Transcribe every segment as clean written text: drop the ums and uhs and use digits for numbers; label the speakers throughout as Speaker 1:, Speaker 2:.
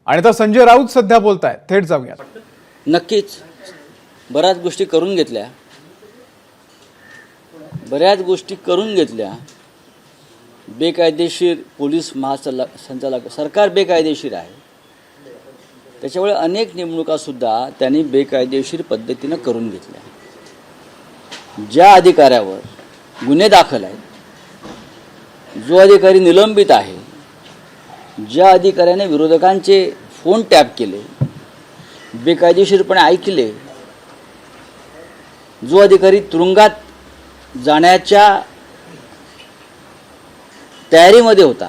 Speaker 1: आणि आता संजय राऊत सध्या बोलतायत, थेट जाऊया.
Speaker 2: नक्कीच बऱ्याच गोष्टी करून घेतल्या. बेकायदेशीर पोलीस महासंचालक सरकार बेकायदेशीर आहे. त्याच्यामुळे अनेक नेमणुकासुद्धा त्यांनी बेकायदेशीर पद्धतीनं करून घेतल्या. ज्या अधिकाऱ्यावर गुन्हे दाखल आहेत, जो अधिकारी निलंबित आहे, ज्या अधिकाऱ्याने विरोधकांचे फोन टॅप केले, बेकायदेशीरपणे ऐकले, जो अधिकारी तुरुंगात जाण्याच्या तयारीमध्ये होता,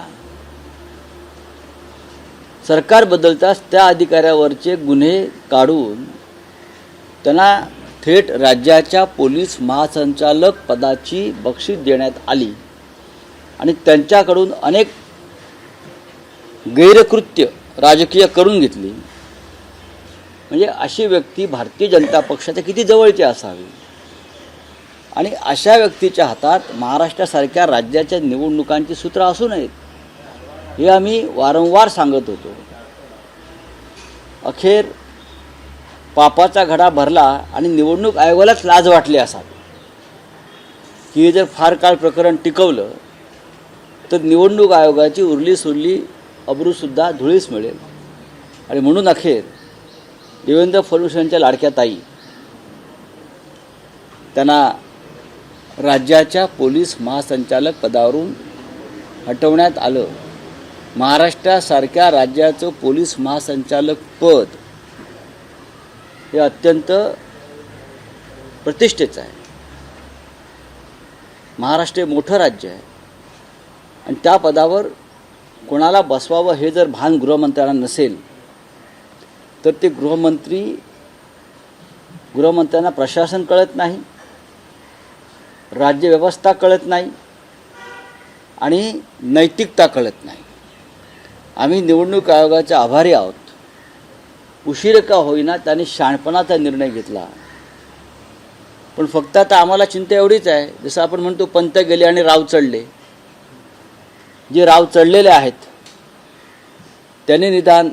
Speaker 2: सरकार बदलताच त्या अधिकाऱ्यावरचे गुन्हे काढून त्यांना थेट राज्याच्या पोलीस महासंचालक पदाची बक्षीस देण्यात आली आणि त्यांच्याकडून अनेक गैरकृत्य राजकीय करून घेतली. म्हणजे अशी व्यक्ती भारतीय जनता पक्षाच्या किती जवळची असावी. आणि अशा व्यक्तीच्या हातात महाराष्ट्रासारख्या राज्याच्या निवडणुकांची सूत्र असू नयेत, हे आम्ही वारंवार सांगत होतो. अखेर पापाचा घडा भरला आणि निवडणूक आयोगालाच लाज वाटली असावी की हे जर फार काळ प्रकरण टिकवलं तर निवडणूक आयोगाची उरली सुरली अब्रूसुद्धा धुळीस मिळेल. आणि म्हणून अखेर देवेंद्र फडणवीस यांच्या लाडक्या ताई त्यांना राज्याच्या पोलीस महासंचालक पदावरून हटवण्यात आलं. महाराष्ट्रासारख्या राज्याचं पोलीस महासंचालक पद हे अत्यंत प्रतिष्ठेचं आहे. महाराष्ट्र हे मोठं राज्य आहे आणि त्या पदावर कोणाला बसवावं हे जर भान गृहमंत्र्यांना नसेल तर ते गृहमंत्र्यांना प्रशासन कळत नाही, राज्यव्यवस्था कळत नाही आणि नैतिकता कळत नाही. आम्ही निवडणूक आयोगाचे आभारी आहोत. उशीर का होईना त्यांनी शहाणपणाचा निर्णय घेतला. पण फक्त आता आम्हाला चिंता एवढीच आहे, जसं आपण म्हणतो पंत गेले आणि राव चढले. जे राव चढलेले आहेत त्यांनी निदान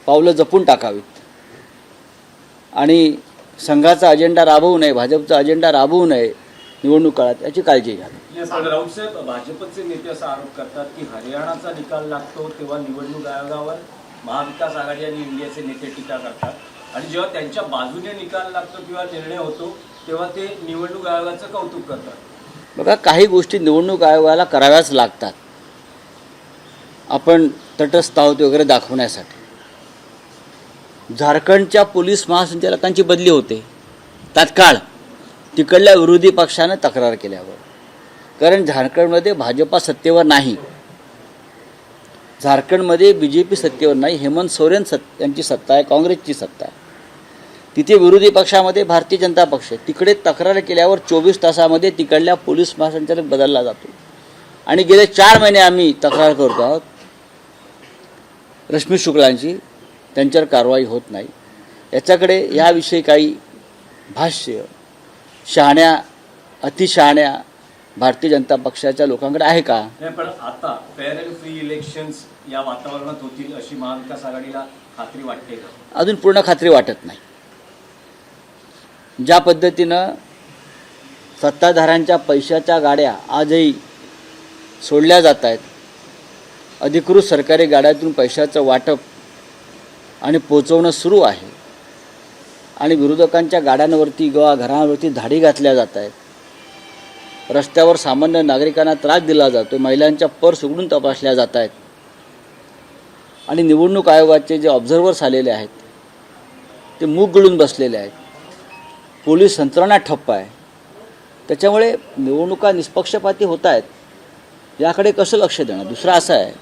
Speaker 2: पावलं जपून टाकावीत आणि संघाचा अजेंडा राबवू नये, भाजपचा अजेंडा राबवू नये निवडणूक काळात, याची काळजी घ्यावी.
Speaker 3: राऊत साहेब, भाजपचे नेते असा आरोप करतात की हरियाणाचा निकाल लागतो तेव्हा निवडणूक आयोगावर महाविकास आघाडी आणि इंडियाचे नेते टीका करतात आणि जेव्हा त्यांच्या बाजूने निकाल लागतो किंवा निर्णय होतो तेव्हा ते निवडणूक आयोगाचं कौतुक करतात.
Speaker 2: बघा, काही गोष्टी निवडणूक आयोगाला कराव्याच लागतात आपण तटस्थ आहोत वगैरे दाखवण्यासाठी. झारखंडच्या पोलीस महासंचालकांची बदली होते तात्काळ तिकडल्या विरोधी पक्षानं तक्रार केल्यावर. कारण झारखंडमध्ये भाजपा सत्तेवर नाही, झारखंडमध्ये BJP सत्तेवर नाही, हेमंत सोरेन यांची सत्ता आहे, काँग्रेसची सत्ता आहे. तिथे विरोधी पक्षामध्ये भारतीय जनता पक्ष आहे. तिकडे तक्रार केल्यावर 24 तासामध्ये तिकडल्या पोलीस महासंचालक बदलला जातो. आणि गेले 4 महिने आम्ही तक्रार करतो आहोत रश्मी शुक्लांची, त्यांच्यावर कारवाई होत नाही. याच्याकडे याविषयी काही भाष्य अतिशहाण्या भारतीय जनता पक्षाच्या लोकांकडे आहे का?
Speaker 3: नाही, पण आता फेअर अँड फ्री इलेक्शन्स या वातावरणात होतील अशी महाविकास आघाडीला खात्री वाटते का?
Speaker 2: अजून पूर्ण खात्री वाटत नाही. ज्या पद्धतीनं सत्ताधाऱ्यांच्या पैशाच्या गाड्या आजही सोडल्या जात आहेत, अधिकृत सरकारी गाड्यातून पैशाचं वाटप आणि पोचवणं सुरू आहे आणि विरोधकांच्या गाड्यांवरती किंवा घरांवरती धाडी घातल्या जात आहेत, रस्त्यावर सामान्य नागरिकांना त्रास दिला जातो, महिलांच्या पर्स उघडून तपासल्या जात आहेत आणि निवडणूक आयोगाचे जे ऑब्झर्वर्स आलेले आहेत ते मूग गिळून बसलेले आहेत, पोलीस यंत्रणा ठप्प आहे. त्याच्यामुळे निवडणुका निष्पक्षपाती होत आहेत, याकडे कसं लक्ष देणं? दुसरं असं आहे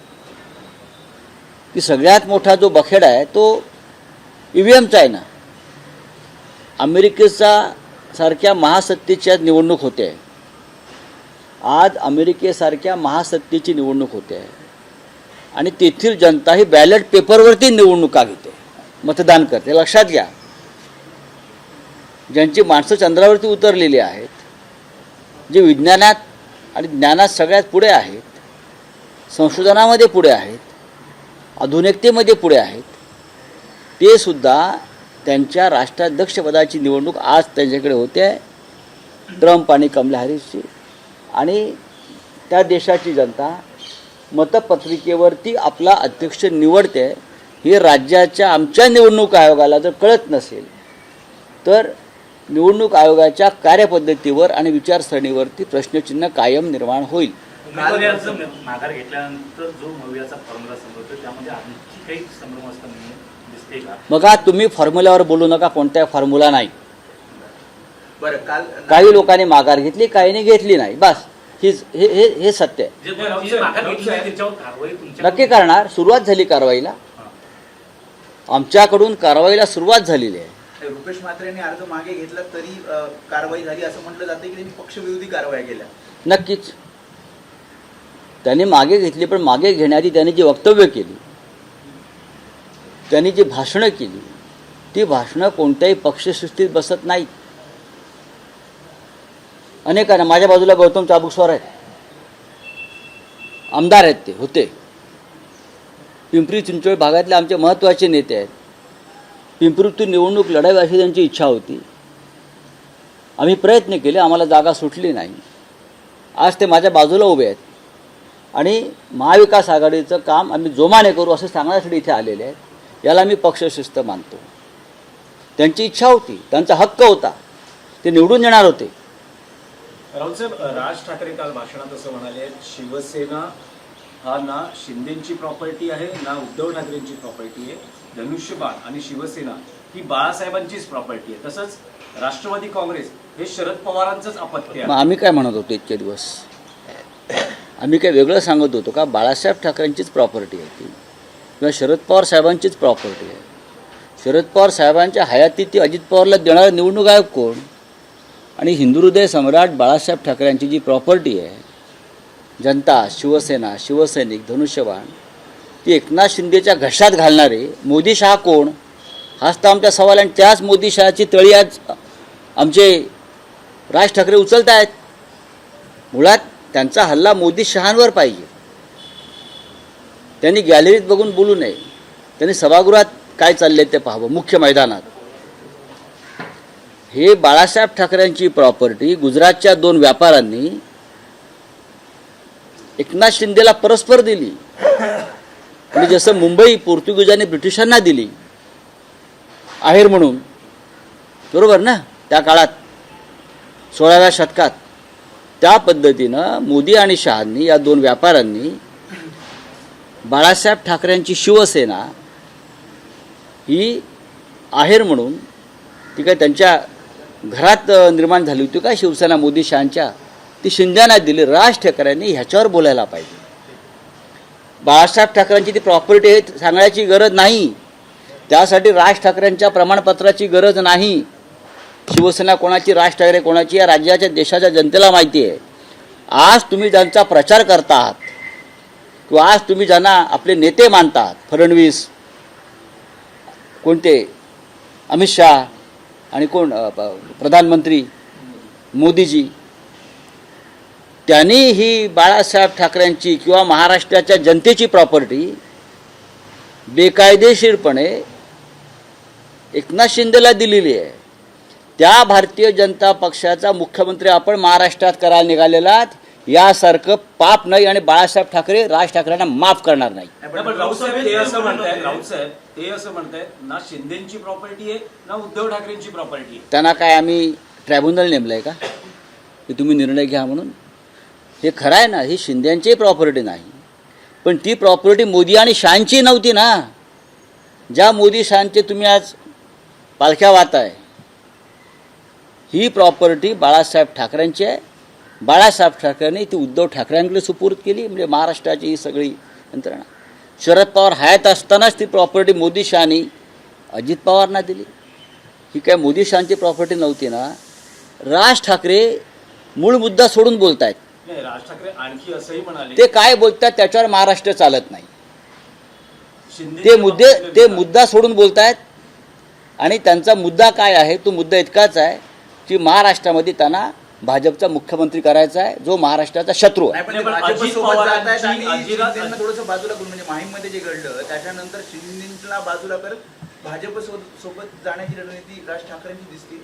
Speaker 2: की सगळ्यात मोठा जो बखेडा आहे तो EVMचा आहे ना. अमेरिकेसारख्या महासत्तेची आज निवडणूक होते आहे. आज अमेरिकेसारख्या महासत्तेची निवडणूक होते आहे आणि तेथील जनता ही बॅलेट पेपरवरती निवडणुका घेते, मतदान करते. लक्षात घ्या, ज्यांची माणसं चंद्रावरती उतरलेली आहेत, जे विज्ञानात आणि ज्ञानात सगळ्यात पुढे आहेत, संशोधनामध्ये पुढे आहेत, आधुनिकतेमध्ये पुढे आहेत, ते सुद्धा त्यांच्या राष्ट्राध्यक्षपदाची निवडणूक आज त्यांच्याकडे होते आहे, ट्रम्प आणि कमला हॅरिसची. आणि त्या देशाची जनता मतपत्रिकेवरती आपला अध्यक्ष निवडते. हे राज्याच्या आमच्या निवडणूक आयोगाला जर कळत नसेल तर निवडणूक आयोगाच्या कार्यपद्धतीवर आणि विचारसरणीवरती प्रश्नचिन्ह कायम निर्माण होईल.
Speaker 4: उमेदवारी अर्ज माघार घेतल्यानंतर जो मवियाचा फॉर्म्युला समोर होतो त्यामध्ये आणखी काही संभ्रम असताना दिसते का?
Speaker 2: बघा, तुम्ही फॉर्म्युल्यावर बोलू नका. कोणत्या फॉर्म्युला नाही.
Speaker 5: बरं, काल
Speaker 2: काही लोकांनी माघार घेतली, काहींनी घेतली नाही. बस हे सत्य आहे.
Speaker 4: जे कोणी माघार घेतली नाही त्याच्यावर कारवाई तुमच्या
Speaker 2: नक्की करणार. सुरुवात झाली कारवाईला. आमच्याकडून कारवाईला सुरुवात झालेली आहे.
Speaker 5: रुपेश म्हात्रेंनी अर्ज मागे घेतला तरी कारवाई झाली असं म्हटलं जातं की त्यांनी पक्षविरोधी कारवाया केल्या.
Speaker 2: नक्कीच त्यांनी मागे घेतली, पण मागे घेण्याआधी त्यांनी जी वक्तव्य केली, त्यांनी जी भाषणं केली, ती भाषणं कोणत्याही पक्षसृष्टीत बसत नाहीत. अनेकांना, माझ्या बाजूला गौतम चाबुकस्वार आहेत, आमदार आहेत, ते होते. पिंपरी चिंचवड भागातले आमचे महत्त्वाचे नेते आहेत. पिंपरीतून निवडणूक लढावी अशी त्यांची इच्छा होती. आम्ही प्रयत्न केले, आम्हाला जागा सुटली नाही. आज ते माझ्या बाजूला उभे आहेत आणि महाविकास आघाडीचं काम आम्ही जोमाने करू असं सांगण्यासाठी इथे आलेले आहेत. याला मी पक्षशिस्त मानतो. त्यांची इच्छा होती, त्यांचा हक्क होता, ते निवडून येणार होते.
Speaker 3: राऊतसाहेब, राज ठाकरे काल भाषणात असं म्हणाले, शिवसेना हा ना शिंदेची प्रॉपर्टी आहे ना उद्धव ठाकरेंची प्रॉपर्टी आहे. धनुष्यबाण आणि शिवसेना ही बाळासाहेबांचीच प्रॉपर्टी आहे. तसंच राष्ट्रवादी काँग्रेस हे शरद पवारांचंच अपत्य
Speaker 2: मग
Speaker 3: आहे.
Speaker 2: आम्ही काय म्हणत होतो इतके दिवस? आम्ही काय वेगळं सांगत होतो का? बाळासाहेब ठाकरेंचीच प्रॉपर्टी आहे ती, किंवा शरद पवार साहेबांचीच प्रॉपर्टी आहे. शरद पवार साहेबांच्या हयातीत ती अजित पवारला देणारा निवडणूक आयोग कोण? आणि हिंदुहृदय सम्राट बाळासाहेब ठाकरेंची जी प्रॉपर्टी आहे, जनता, शिवसेना, शिवसैनिक, धनुष्यबाण, ती एकनाथ शिंदेच्या घशात घालणारे मोदी शहा कोण? हाच तर आमचा सवाल. आणि त्याच मोदी शहाची तळी आज आमचे राज ठाकरे उचलत आहेत. मुळात त्यांचा हल्ला मोदी शहांवर पाहिजे. त्यांनी गॅलरीत बघून बोलू नये. त्यांनी सभागृहात काय चालले ते पाहावं, मुख्य मैदानात. हे बाळासाहेब ठाकरेंची प्रॉपर्टी गुजरातच्या 2 व्यापाऱ्यांनी एकनाथ शिंदेला परस्पर दिली. आणि जसं मुंबई पोर्तुगीजांनी ब्रिटिशांना दिली आहेर म्हणून, बरोबर ना, त्या काळात 16व्या शतकात, त्या पद्धतीनं मोदी आणि शहांनी, या 2 व्यापाऱ्यांनी, बाळासाहेब ठाकरेंची शिवसेना ही आहेर म्हणून, ती काय त्यांच्या घरात निर्माण झाली होती का शिवसेना मोदी शहांच्या? ती शिंद्यांना दिली. राज ठाकरेंनी ह्याच्यावर बोलायला पाहिजे. बाळासाहेब ठाकरेंची ती प्रॉपर्टी आहे सांगण्याची गरज नाही. त्यासाठी राज ठाकरेंच्या प्रमाणपत्राची गरज नाही. शिवसेना कोणाची, राज ठाकरे कोणाची, या राज्याच्या देशाच्या जनतेला माहिती आहे. आज तुम्ही ज्यांचा प्रचार करता आहात किंवा आज तुम्ही ज्यांना आपले नेते मानतात, फडणवीस, कोणते अमित शहा आणि कोण प्रधानमंत्री मोदीजी, त्यांनी ही बाळासाहेब ठाकरेंची किंवा महाराष्ट्राच्या जनतेची प्रॉपर्टी बेकायदेशीरपणे एकनाथ शिंदेला दिलेली आहे. त्या भारतीय जनता पक्षाचा मुख्यमंत्री आपण महाराष्ट्रात करायला निघालेला, यासारखं पाप नाही. आणि बाळासाहेब ठाकरे राज ठाकरेंना माफ करणार नाही.
Speaker 3: पण राऊतसाहेब ते असं म्हणतायत, राऊतसाहेब ते असं म्हणतायत, ना शिंदेची प्रॉपर्टी आहे ना उद्धव ठाकरेंची प्रॉपर्टी आहे.
Speaker 2: त्यांना काय आम्ही ट्रायब्युनल नेमलं आहे का की तुम्ही निर्णय घ्या म्हणून? हे खरं आहे ना, ही शिंदेची प्रॉपर्टी नाही. पण ती प्रॉपर्टी मोदी आणि शहांची नव्हती ना. ज्या मोदी शहांचे तुम्ही आज पालख्या वाहताय, ही प्रॉपर्टी बाळासाहेब ठाकरेंची आहे. बाळासाहेब ठाकरेंनी ती उद्धव ठाकरेंकडे सुपूर्द केली. म्हणजे महाराष्ट्राची ही सगळी यंत्रणा. शरद पवार हयात असतानाच ती प्रॉपर्टी मोदी शहानी अजित पवारांना दिली. ही काय मोदी शहांची प्रॉपर्टी नव्हती ना. राज ठाकरे मूळ मुद्दा सोडून बोलत आहेत.
Speaker 3: नाही, राज ठाकरे आणखी असंही म्हणाले,
Speaker 2: ते काय बोलतात त्याच्यावर महाराष्ट्र चालत नाही.
Speaker 3: शिंदे
Speaker 2: ते मुद्दा सोडून बोलत आहेत. आणि त्यांचा मुद्दा काय आहे? तो मुद्दा इतकाच आहे की महाराष्ट्रामध्ये त्यांना भाजपचा मुख्यमंत्री करायचा आहे, जो महाराष्ट्राचा शत्रू आहे.
Speaker 5: नाही, पण
Speaker 3: पण
Speaker 5: भाजप
Speaker 3: अजित
Speaker 5: सोबत जात आहेत
Speaker 3: पवारांची-
Speaker 5: आणि शिंदेंना थोडंसं बाजूला करून, म्हणजे माहीममध्ये जे घडलं त्याच्यानंतर शिंदेला बाजूला करत भाजप सोबत जाण्याची रणनीती राज ठाकरेंची दिसते.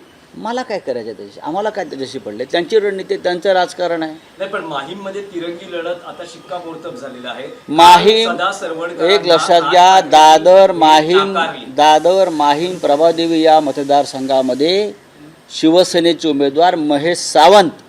Speaker 2: मला काय करायचं त्याच्याशी, आम्हाला काय त्याच्याशी पडले, त्यांची रणनीती, त्यांचं राजकारण आहे.
Speaker 3: नाही, पण माहीममध्ये तिरंगी लढत आता शिक्कामोर्तब झालेला आहे.
Speaker 2: माहीम
Speaker 3: सदा सरवणकरांना
Speaker 2: एक लक्षात
Speaker 3: आज
Speaker 2: घ्या,
Speaker 3: नाकारली.
Speaker 2: दादर माहीम प्रभादेवी या मतदारसंघामध्ये शिवसेनेचे उमेदवार महेश सावंत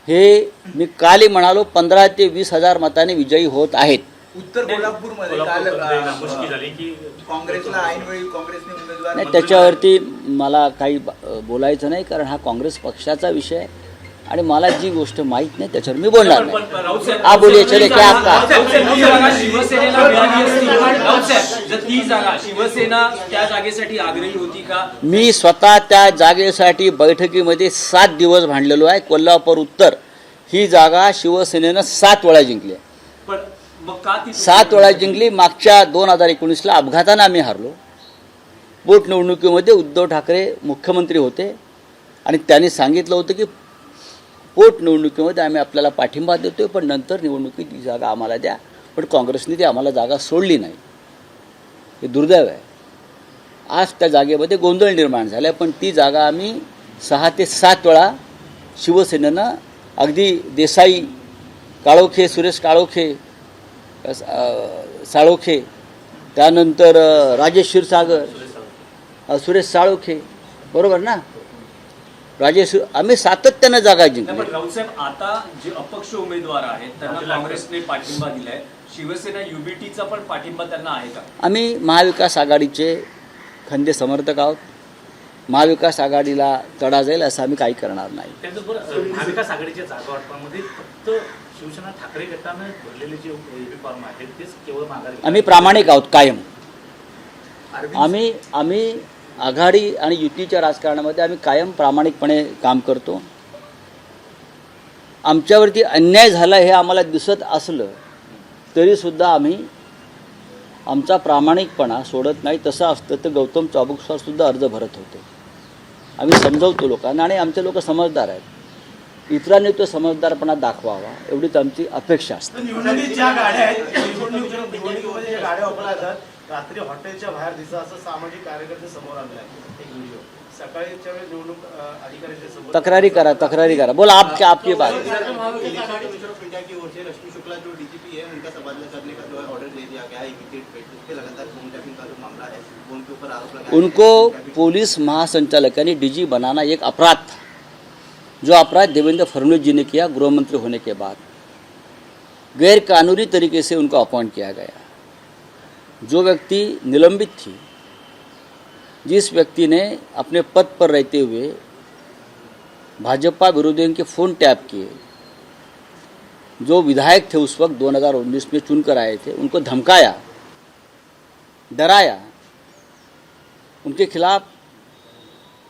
Speaker 2: हे मी कालही म्हणालो 15 ते 20 हजार मतांनी विजयी होत आहेत.
Speaker 5: उत्तर कोल्हापूरमध्ये काल
Speaker 4: कोल्हापूरमध्ये नामुष्की झाली की
Speaker 5: काँग्रेसला ऐनवेळी काँग्रेसने उमेदवार
Speaker 2: नाही, त्याच्यावरती मला काही बोलायचं नाही, कारण हा काँग्रेस पक्षाचा विषय आहे आणि मला जी गोष्ट माहीत नाही त्याच्यावर मी बोलणार नाही.
Speaker 3: राऊत साहेब,
Speaker 2: आप बोलिए, चले क्या आपका?
Speaker 3: राऊत साहेब, ती जागा शिवसेनेला मिळाली असती. राऊत साहेब, जर ती जागा शिवसेना त्या जागेसाठी आग्रही होती का?
Speaker 2: मी स्वतः त्या जागेसाठी बैठकीमध्ये 7 दिवस भांडलेलो आहे. कोल्हापूर उत्तर ही जागा शिवसेनेनं 7 वेळा जिंकली आहे.
Speaker 3: पण मग का ती
Speaker 2: 7 वेळा जिंकली. मागच्या 2019ला अपघातानं आम्ही हारलो. पोटनिवडणुकीमध्ये उद्धव ठाकरे मुख्यमंत्री होते आणि त्यांनी सांगितलं होतं की पोटनिवडणुकीमध्ये आम्ही आपल्याला पाठिंबा देतोय, पण नंतर निवडणुकीत ती जागा आम्हाला द्या. पण काँग्रेसने ती आम्हाला जागा सोडली नाही. हे दुर्दैव आहे. आज त्या जागेमध्ये गोंधळ निर्माण झाला आहे, पण ती जागा आम्ही 6 ते 7 वेळा शिवसेनेनं, अगदी देसाई, काळोखे, सुरेश काळोखे, साळोखे, त्यानंतर राजेश क्षीरसागर, सुरेश साळोखे, बरोबर ना, राजेश, आम्ही सातत्यानं जागा
Speaker 3: नाही,
Speaker 2: जिंकली.
Speaker 3: पण राऊत साहेब, आता जे अपक्ष उमेदवार आहेत त्यांना काँग्रेसने पाठिंबा दिलाय. शिवसेना युबीटीचा पण पाठिंबा त्यांना आहे का?
Speaker 2: आम्ही महाविकास आघाडीचे खंदे समर्थक आहोत. महाविकास आघाडीला तडा जाईल असं आम्ही काही करणार नाही.
Speaker 4: त्याचबरोबर महाविकास आघाडीच्या जागा वाटपामध्ये फक्त शिवसेना ठाकरे गटानं भरलेले जे एबी फॉर्म आहेत तेच केवळ माघार
Speaker 2: आम्ही प्रामाणिक आहोत कायम.
Speaker 5: अरविंद
Speaker 2: आम्ही आघाडी आणि युतीच्या राजकारणामध्ये आम्ही कायम प्रामाणिकपणे काम करतो. आमच्यावरती अन्याय झाला हे आम्हाला दिसत असलं तरीसुद्धा आम्ही आमचा प्रामाणिकपणा सोडत नाही. तसं असतं तर गौतम चाबुकस्वार सुद्धा अर्ज भरत होते. आम्ही समजवतो लोकांना आणि आमचे लोक समजदार आहेत. इतरांनी तो समजदारपणा दाखवावा एवढीच आमची अपेक्षा असते.
Speaker 6: निवडणुकीत ज्या गाड्या आहेत, निवडणुकीमध्ये ज्या गाड्या वापरल्या जातात रात्री हॉटेलच्या बाहेर दिसा असं सामाजिक कार्यकर्ते समोर आले आहे. एक व्हिडिओ सकाळीच्या वेळेस निवडणूक अधिकाऱ्यांच्या सोबत
Speaker 2: तक्रारी करा. बोला आपकी बात.
Speaker 6: इंडिया की ओर से रश्मि शुक्ला जो डीजीपी है उनका तबादला करने का जो है ऑर्डर दे दिया गया है इमीडिएट बेसिस पे. लगातार फोन टैपिंग का जो मामला है उनके ऊपर आरोप लगाया.
Speaker 2: उनको पुलिस महासंचालक यानी डीजी बनाना एक अपराध था, जो अपराध देवेंद्र फडणवीस जी ने किया गृहमंत्री होने के बाद. गैरकानूनी तरीके से उनको अपॉइंट किया गया. जो व्यक्ति निलंबित थी, जिस व्यक्ति ने अपने पद पर रहते हुए भाजपा विरोधियों के फ़ोन टैप किए, जो विधायक थे उस वक्त 2019 में चुनकर आए थे, उनको धमकाया, डराया, उनके खिलाफ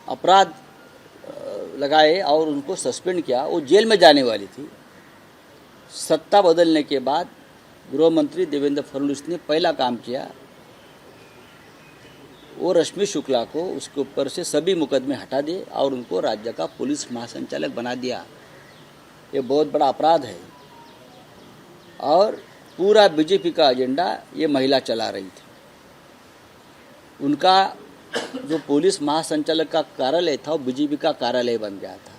Speaker 2: अपराध लगाए और उनको सस्पेंड किया. वो जेल में जाने वाली थी. सत्ता बदलने के बाद गृह मंत्री देवेंद्र फडणवीस ने पहला काम किया, वो रश्मि शुक्ला को उसके ऊपर से सभी मुकदमे हटा दिए और उनको राज्य का पुलिस महासंचालक बना दिया. ये बहुत बड़ा अपराध है और पूरा बीजेपी का एजेंडा ये महिला चला रही थी. उनका जो पुलिस महासंचालक का कार्यालय था वो बीजेपी का कार्यालय बन गया था.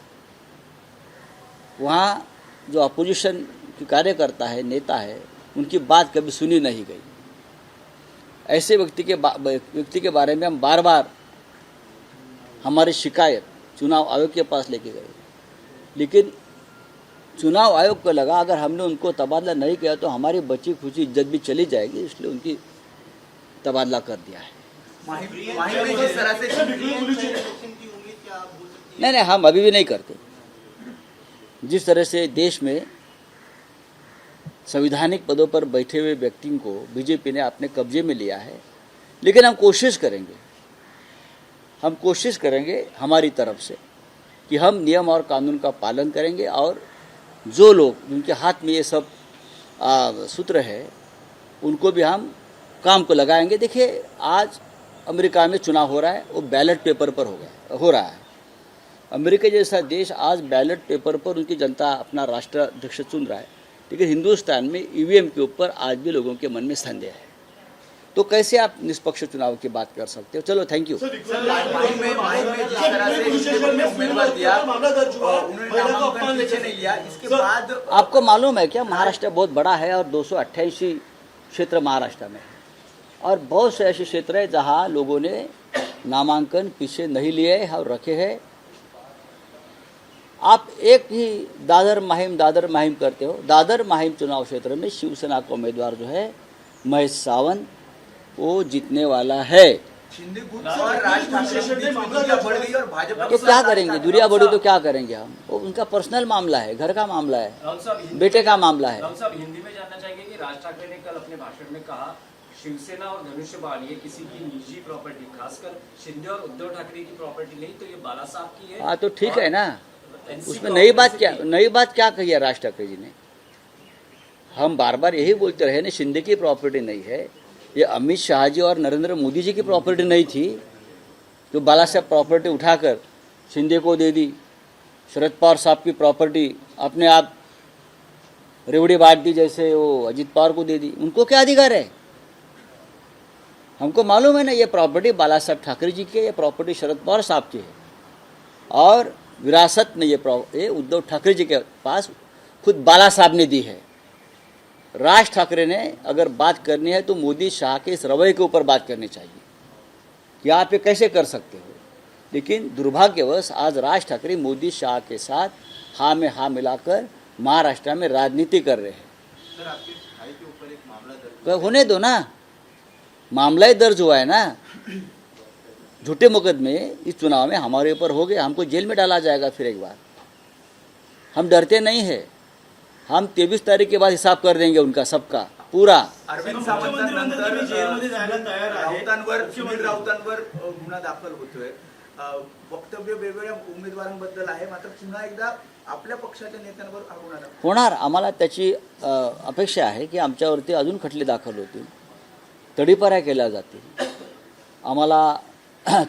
Speaker 2: वहाँ जो अपोजिशन की कार्यकर्ता है, नेता है, उनकी बात कभी सुनी नहीं गई. ऐसे व्यक्ति के बारे में हम बार बार हमारी शिकायत चुनाव आयोग के पास लेके गए, लेकिन चुनाव आयोग को लगा अगर हमने उनको तबादला नहीं किया तो हमारी बची खुची इज्जत भी चली जाएगी, इसलिए उनकी तबादला कर दिया है.
Speaker 5: माहीम में जिस तरह से
Speaker 2: नहीं, हम अभी भी नहीं करते. जिस तरह से देश में संवैधानिक पदों पर बैठे हुए व्यक्ति को बीजेपी ने अपने कब्जे में लिया है, लेकिन हम कोशिश करेंगे हमारी तरफ से कि हम नियम और कानून का पालन करेंगे और जो लोग जिनके हाथ में ये सब सूत्र है उनको भी हम काम को लगाएंगे. देखिए, आज अमेरिका में चुनाव हो रहा है, वो बैलेट पेपर पर हो रहा है. अमेरिका जैसा देश आज बैलेट पेपर पर उनकी जनता अपना राष्ट्राध्यक्ष चुन रहा है, लेकिन हिंदुस्तान में ईवीएम के ऊपर आज भी लोगों के मन में संदेह है. तो कैसे आप निष्पक्ष चुनाव की बात कर सकते हो? चलो, थैंक यू।
Speaker 5: माही में जिस तरह से हिंदू ने उम्मीदवार दिया, उन्होंने नामांकन पीछे नहीं लिया, इसके बाद
Speaker 2: आपको मालूम है क्या, महाराष्ट्र बहुत बड़ा है और 288 क्षेत्र महाराष्ट्र में है, और बहुत से ऐसे क्षेत्र है जहां लोगों ने नामांकन पीछे नहीं लिए हैं और रखे हैं। आप एक ही दादर माहिम करते हो। दादर माहिम चुनाव क्षेत्र में शिवसेना का उम्मीदवार जो है महेश सावंत, वो जीतने वाला है।
Speaker 5: शिंदे गुट और राज ठाकरे के बीच में दूरियां बढ़ गई और भाजपा
Speaker 2: तो क्या करेंगे? दूरिया बढ़ी तो क्या करेंगे हम? वो उनका पर्सनल मामला है, घर का मामला है,
Speaker 3: राहुल साहब हिंदी
Speaker 2: बेटे का मामला है।
Speaker 3: राहुल साहब हिंदी में जानना चाहेंगे कि राज ठाकरे ने कल अपने भाषण में कहा शिवसेना और धनुष्यबाण ये किसी की निजी प्रॉपर्टी, खासकर शिंदे और उद्धव ठाकरे की प्रॉपर्टी नहीं, तो ये बाला साहब की है।
Speaker 2: हाँ, तो ठीक है ना,
Speaker 3: NC
Speaker 2: उसमें नई बात
Speaker 3: प्रॉपर्टी
Speaker 2: क्या कही है राज ठाकरे जी ने? हम बार बार यही बोलते रहे ना, शिंदे की प्रॉपर्टी नहीं है, ये अमित शाह जी और नरेंद्र मोदी जी की प्रॉपर्टी नहीं थी। तो बाला साहब प्रॉपर्टी उठाकर शिंदे को दे दी, शरद पवार साहब की प्रॉपर्टी अपने आप रेवड़ी बांट दी, जैसे वो अजित पवार को दे दी। उनको क्या अधिकार है? हमको मालूम है ना, ये प्रॉपर्टी बाला साहब ठाकरे जी की है, ये प्रॉपर्टी शरद पवार साहब की है, और विरासत में ये उद्धव ठाकरे जी के पास खुद बाला साहब ने दी है। राज ठाकरे ने अगर बात करनी है तो मोदी शाह के इस रवैये के ऊपर बात करनी चाहिए कि आप ये कैसे कर सकते हो। लेकिन दुर्भाग्यवश आज राज ठाकरे मोदी शाह के साथ हाँ में हाँ मिलाकर महाराष्ट्र में राजनीति कर रहे हैं।
Speaker 5: सर, आपके भाई के ऊपर एक मामला दर्ज
Speaker 2: तो होने दो ना, मामला ही दर्ज हुआ है ना, झूठे मुकदमे इस चुनाव में हमारे ऊपर हो गए, हमको जेल में डाला जाएगा फिर एक बार। हम डरते नहीं है, हम 23 तारीख के बाद हिसाब कर देंगे उनका सबका पूरा।
Speaker 5: अरविंद
Speaker 6: मुख्यमंत्री म्हणतात
Speaker 5: सावंतांनंतर
Speaker 6: मी जेलमध्ये जायला तयार आहे.
Speaker 5: राऊतांवर, सुनील राऊतांवर गुन्हा दाखल होतोय. वक्तव्य वेगवेगळ्या उमेदवारांबद्दल आहे, मात्र पुन्हा एकदा आपल्या पक्षाच्या नेत्यांवर हा गुन्हा दाखल
Speaker 2: होणार, आम्हाला त्याची अपेक्षा आहे की आमच्यावरती अजून खटले दाखल होतील, तडीपाऱ्या केल्या जातील, आम्हाला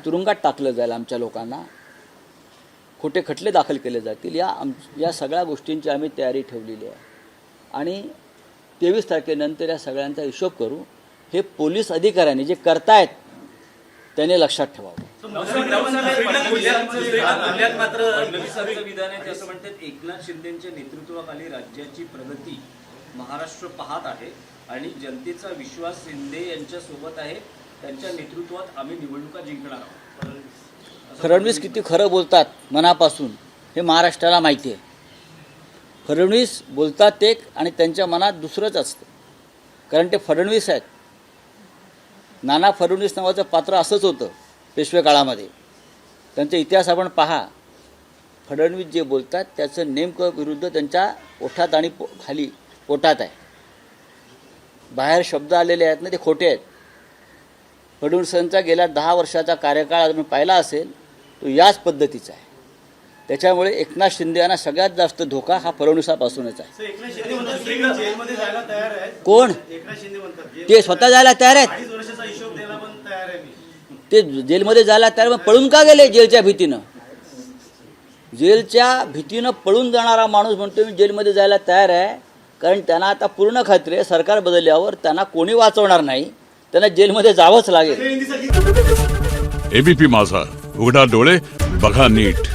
Speaker 2: तुरुंगात टाकलं जाईल, आमच्या लोकांना खोटे खटले दाखल केले जातील। या सगळ्या गोष्टींची आम्ही तयारी ठेवलेली आहे आणि 23 तारखेनंतर या सगळ्यांचा हिशोब करू। हे पोलीस अधिकाऱ्यांनी जे करतायत त्याने लक्षात ठेवावं।
Speaker 3: फडणवीसांचं विधान आहे ते असं म्हणतात, एकनाथ शिंदेच्या नेतृत्वाखाली राज्याची प्रगती महाराष्ट्र पाहत आहे आणि जनतेचा विश्वास शिंदे यांच्या सोबत आहे, त्यांच्या नेतृत्वात आम्ही निवडणुका जिंकणार आहोत।
Speaker 2: फडणवीस किती खरं बोलतात मनापासून हे महाराष्ट्राला माहिती आहे। फडणवीस बोलतात एक आणि त्यांच्या मनात दुसरंच असतं, कारण ते फडणवीस आहेत। नाना फडणवीस नावाचं पात्र असंच होतं पेशवे काळामध्ये, त्यांचा इतिहास आपण पहा। फडणवीस जे बोलतात त्याचं नेमकं विरुद्ध त्यांच्या ओठात आणि खाली पोटात आहे। बाहेर शब्द आलेले आहेत ना ते खोटे आहेत। फडणवीसांचा गेल्या 10 वर्षाचा कार्यकाळ आपण पाहिला असेल तो याच पद्धतीचा आहे। त्याच्यामुळे एकनाथ शिंदे यांना सगळ्यात जास्त धोका हा फडणवीसापासूनच आहे।
Speaker 6: एकनाथ शिंदे म्हणतात की जेलमध्ये जायला तयार आहेत।
Speaker 2: कोण?
Speaker 6: एकनाथ शिंदे म्हणतात
Speaker 2: ते स्वतः जायला तयार आहेत,
Speaker 6: 2.5 वर्षाचा हिशोब द्यायला पण तयार आहे मी।
Speaker 2: ते जेलमध्ये जायला तयार, मग पळून का गेले जेलच्या भीतीनं? जेलच्या भीतीनं पळून जाणारा माणूस म्हणतो मी जेलमध्ये जायला तयार आहे, कारण त्यांना आता पूर्ण खात्री आहे सरकार बदलल्यावर त्यांना कोणी वाचवणार नाही, त्यांना जेलमध्ये जावंच लागेल।
Speaker 7: एबीपी माझा, उघडा डोळे बघा नीट।